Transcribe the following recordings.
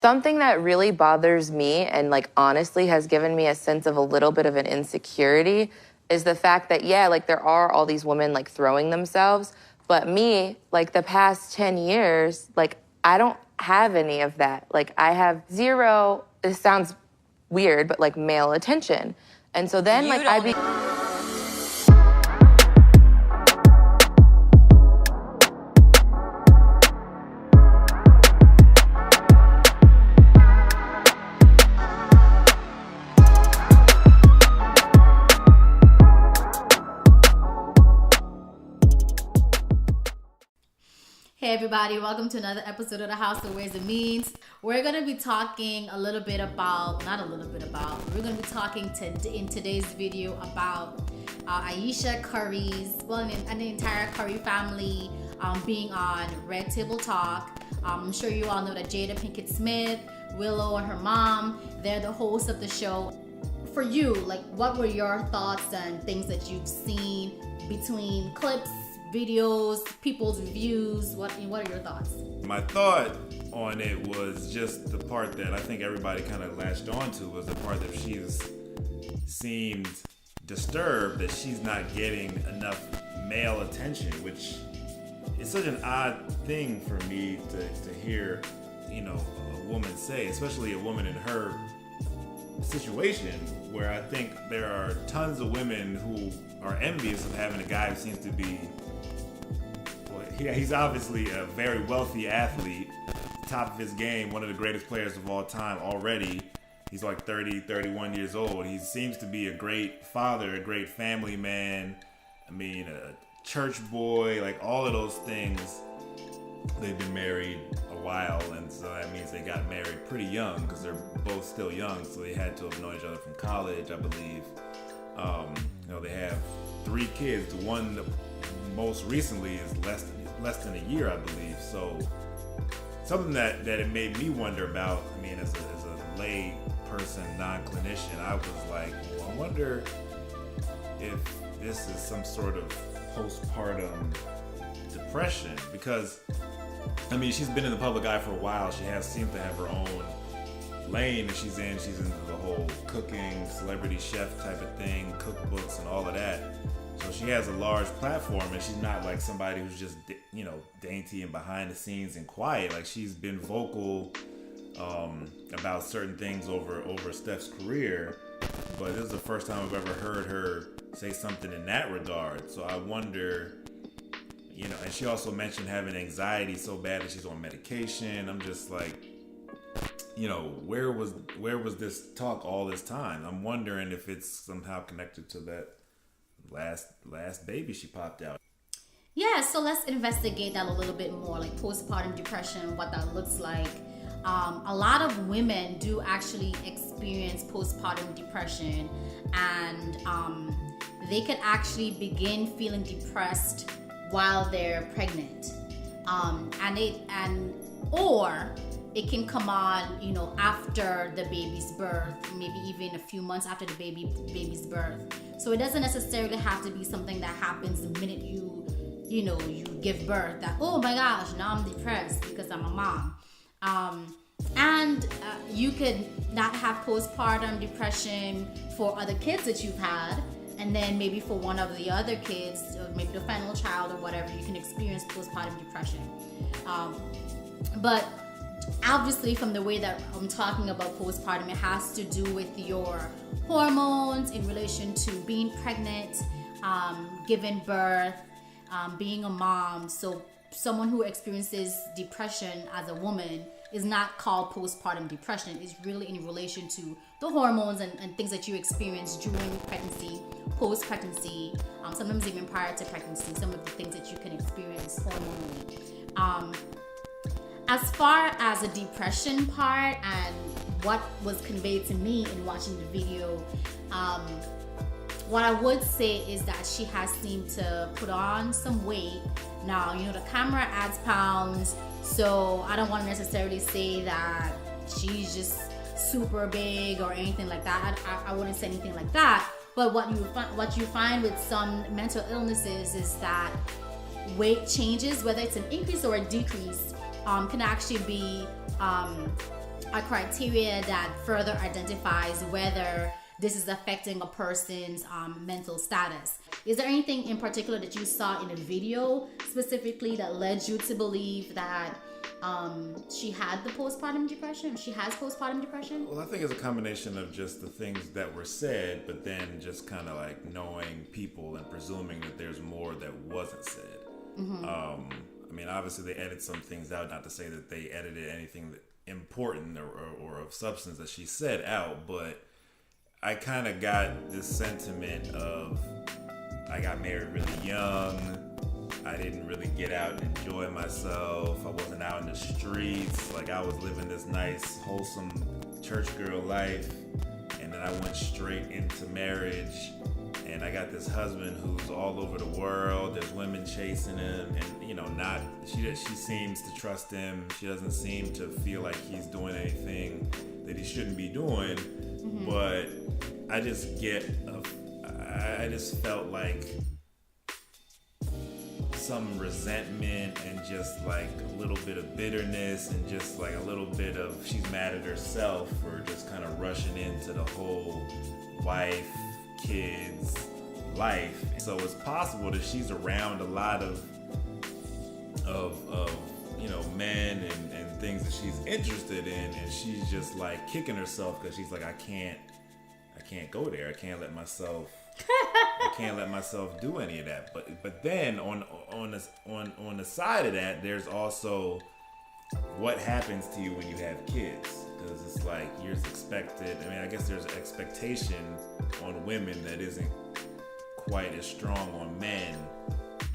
Something that really bothers me and like honestly has given me a sense of a little bit of an insecurity is the fact that, yeah, like there are all these women like throwing themselves, but me, like the past 10 years, like I don't have any of that. Like I have zero, this sounds weird, but like male attention. And so then like I be Hey everybody, welcome to another episode of the House of Ways and Means. We're going to be talking a little bit about, we're going to be talking in today's video about Ayesha Curry's, and the entire Curry family being on Red Table Talk. I'm sure you all know that Jada Pinkett Smith, Willow and her mom, they're the hosts of the show. For you, like what were your thoughts and things that you've seen between clips, videos, people's reviews? What are your thoughts? My thought on it was just the part that I think everybody kind of latched onto was the part that she seemed disturbed that she's not getting enough male attention, which is such an odd thing for me to hear, a woman say, especially a woman in her situation, where I think there are tons of women who are envious of having a guy who seems to be, he's obviously a very wealthy athlete, top of his game, one of the greatest players of all time already. He's like 30, 31 years old. He seems to be a great father, a great family man. I mean, a church boy, like all of those things. They've been married a while, and so that means they got married pretty young because they're both still young, so they had to have known each other from college, I believe. They have 3 kids. The one that most recently is less than a year, I believe. So something that it made me wonder about, I mean, as a lay person, non-clinician, I was like, well, I wonder if this is some sort of postpartum depression, because I mean, she's been in the public eye for a while. She seemed to have her own lane that she's in. She's into the whole cooking, celebrity chef type of thing, cookbooks and all of that. So she has a large platform, and she's not like somebody who's just, dainty and behind the scenes and quiet. Like, she's been vocal about certain things over Steph's career, but this is the first time I've ever heard her say something in that regard. So I wonder, and she also mentioned having anxiety so bad that she's on medication. I'm just like, where was this talk all this time? I'm wondering if it's somehow connected to that last baby she popped out. Yeah, so let's investigate that a little bit more, like postpartum depression, what that looks like. A lot of women do actually experience postpartum depression, and they could actually begin feeling depressed while they're pregnant, or it can come on, after the baby's birth, maybe even a few months after the baby's birth. So it doesn't necessarily have to be something that happens the minute you give birth, that, oh my gosh, now I'm depressed because I'm a mom. And you could not have postpartum depression for other kids that you've had, and then maybe for one of the other kids, or maybe the final child or whatever, you can experience postpartum depression. But obviously, from the way that I'm talking about postpartum, it has to do with your hormones in relation to being pregnant, giving birth, being a mom. So someone who experiences depression as a woman is not called postpartum depression. It's really in relation to the hormones and things that you experience during pregnancy, post-pregnancy, sometimes even prior to pregnancy, some of the things that you can experience hormonally. As far as the depression part and what was conveyed to me in watching the video, what I would say is that she has seemed to put on some weight. Now, the camera adds pounds, so I don't want to necessarily say that she's just super big or anything like that. I wouldn't say anything like that. But what you find with some mental illnesses is that weight changes, whether it's an increase or a decrease, can actually be a criteria that further identifies whether this is affecting a person's mental status. Is there anything in particular that you saw in a video specifically that led you to believe that she had the postpartum depression? She has postpartum depression? Well, I think it's a combination of just the things that were said, but then just kind of like knowing people and presuming that there's more that wasn't said. I mean, obviously they edited some things out, not to say that they edited anything important or of substance that she said out, but I kind of got this sentiment of, I got married really young. I didn't really get out and enjoy myself. I wasn't out in the streets. Like, I was living this nice, wholesome church girl life. And then I went straight into marriage. And I got this husband who's all over the world. There's women chasing him. And, you know, she seems to trust him. She doesn't seem to feel like he's doing anything that he shouldn't be doing. But I just felt like some resentment and just like a little bit of bitterness and just like a little bit of she's mad at herself for just kind of rushing into the whole wife, kids life. So it's possible that she's around a lot of you know, men and things that she's interested in, and she's just like kicking herself because she's like, I can't go there. I can't let myself do any of that. But then on the side of that, there's also what happens to you when you have kids, because it's like you're expected. I mean, I guess there's an expectation on women that isn't quite as strong on men,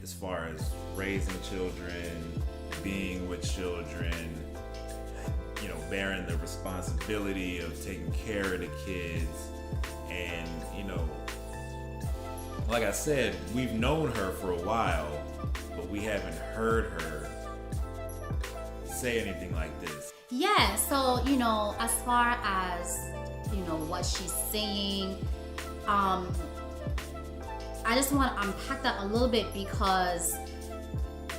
as far as raising children, being with children, you know, bearing the responsibility of taking care of the kids. And, you know, like I said, we've known her for a while, but we haven't heard her say anything like this. Yeah, so, you know, as far as, you know, what she's saying, I just want to unpack that a little bit, because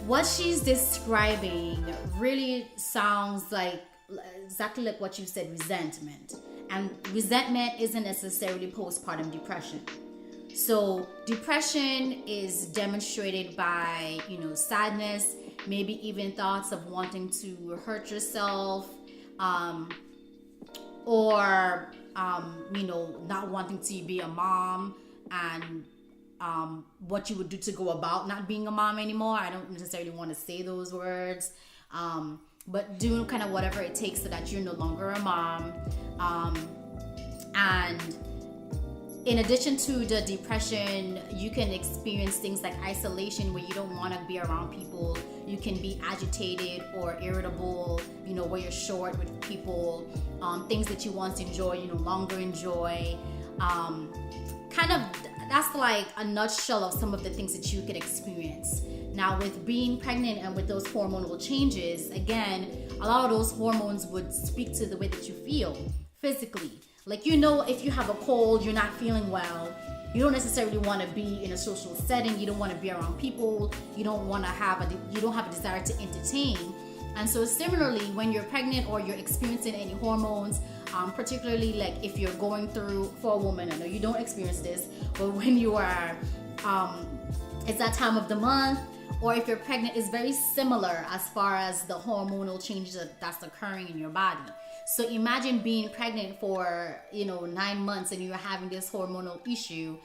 what she's describing really sounds like exactly like what you said, resentment. And resentment isn't necessarily postpartum depression. So depression is demonstrated by, you know, sadness, maybe even thoughts of wanting to hurt yourself, or, you know, not wanting to be a mom, and what you would do to go about not being a mom anymore. I don't necessarily want to say those words, but doing kind of whatever it takes so that you're no longer a mom. And in addition to the depression, you can experience things like isolation, where you don't want to be around people. You can be agitated or irritable, you know, where you're short with people. Things that you once enjoy, you no longer enjoy. Kind of, that's like a nutshell of some of the things that you could experience. Now, with being pregnant and with those hormonal changes, again, a lot of those hormones would speak to the way that you feel physically. Like, you know, if you have a cold, you're not feeling well, you don't necessarily want to be in a social setting, you don't want to be around people, you don't have a desire to entertain. And so similarly, when you're pregnant or you're experiencing any hormones, particularly like if you're going through, for a woman, I know you don't experience this, but when you are, it's that time of the month, or if you're pregnant, it's very similar as far as the hormonal changes that's occurring in your body. So imagine being pregnant for, you know, 9 months and you're having this hormonal issue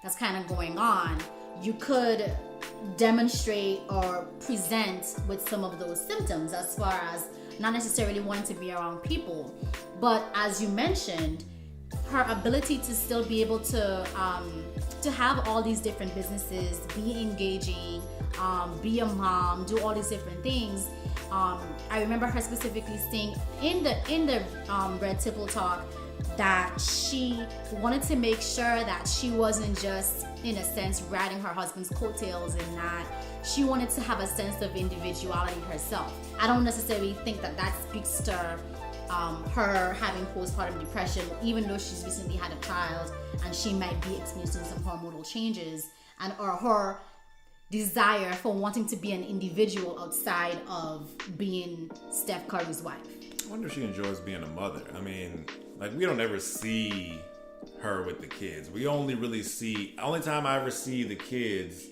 that's kind of going on. You could demonstrate or present with some of those symptoms, as far as not necessarily wanting to be around people. But as you mentioned, her ability to still be able to have all these different businesses, be engaging, be a mom, do all these different things. I remember her specifically saying in the Red Tipple talk that she wanted to make sure that she wasn't just, in a sense, riding her husband's coattails, and that she wanted to have a sense of individuality herself. I don't necessarily think that speaks to her having postpartum depression, even though she's recently had a child and she might be experiencing some hormonal changes, or her desire for wanting to be an individual outside of being Steph Curry's wife. I wonder if she enjoys being a mother. I mean, like, we don't ever see her with the kids. We only really see, only time I ever see the kids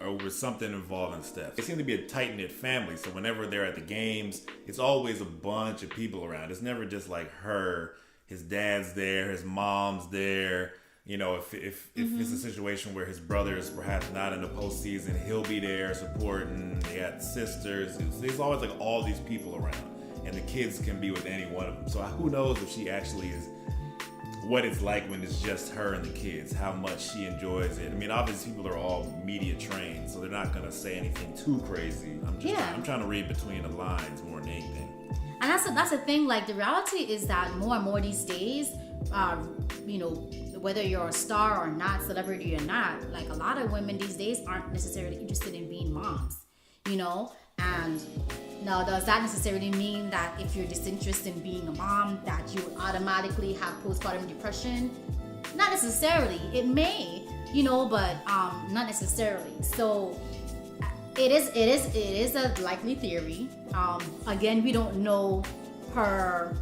or with something involving Steph. They seem to be a tight-knit family, so whenever they're at the games, it's always a bunch of people around. It's never just like her. His dad's there, his mom's there. You know, if it's a situation where his brother is perhaps not in the postseason, he'll be there supporting. They got sisters. There's always like all these people around, and the kids can be with any one of them. So who knows if she actually is, what it's like when it's just her and the kids, how much she enjoys it. I mean, obviously people are all media trained, so they're not gonna say anything too crazy. I'm trying to read between the lines more than anything. And that's the thing. Like, the reality is that more and more these days, you know, whether you're a star or not, celebrity or not, like, a lot of women these days aren't necessarily interested in being moms, you know? And now, does that necessarily mean that if you're disinterested in being a mom, that you automatically have postpartum depression? Not necessarily. It may, you know, but not necessarily. So it is a likely theory. Again, we don't know her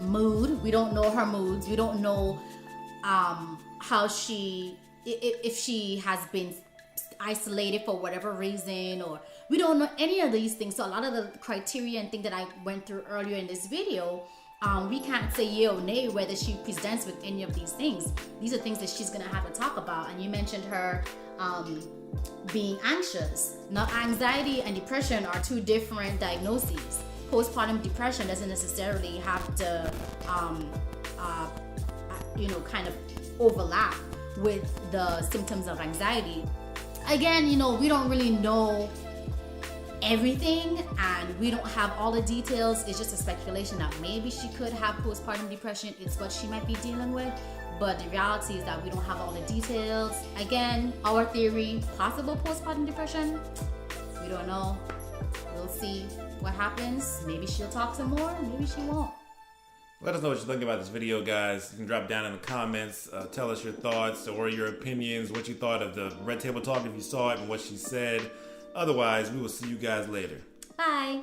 mood. We don't know her moods. We don't know how she, if she has been isolated for whatever reason, or we don't know any of these things. So a lot of the criteria and things that I went through earlier in this video, we can't say yay or nay whether she presents with any of these things. These are things that she's gonna have to talk about. And you mentioned her being anxious. Now, anxiety and depression are two different diagnoses. Postpartum depression doesn't necessarily have to you know, kind of overlap with the symptoms of anxiety. Again, you know, we don't really know everything, and we don't have all the details. It's just a speculation that maybe she could have postpartum depression. It's what she might be dealing with, but the reality is that we don't have all the details. Again, our theory, possible postpartum depression, we don't know. We'll see what happens. Maybe she'll talk some more, maybe she won't. Let us know what you think about this video, guys. You can drop down in the comments. Tell us your thoughts or your opinions, what you thought of the Red Table Talk if you saw it and what she said. Otherwise, we will see you guys later. Bye.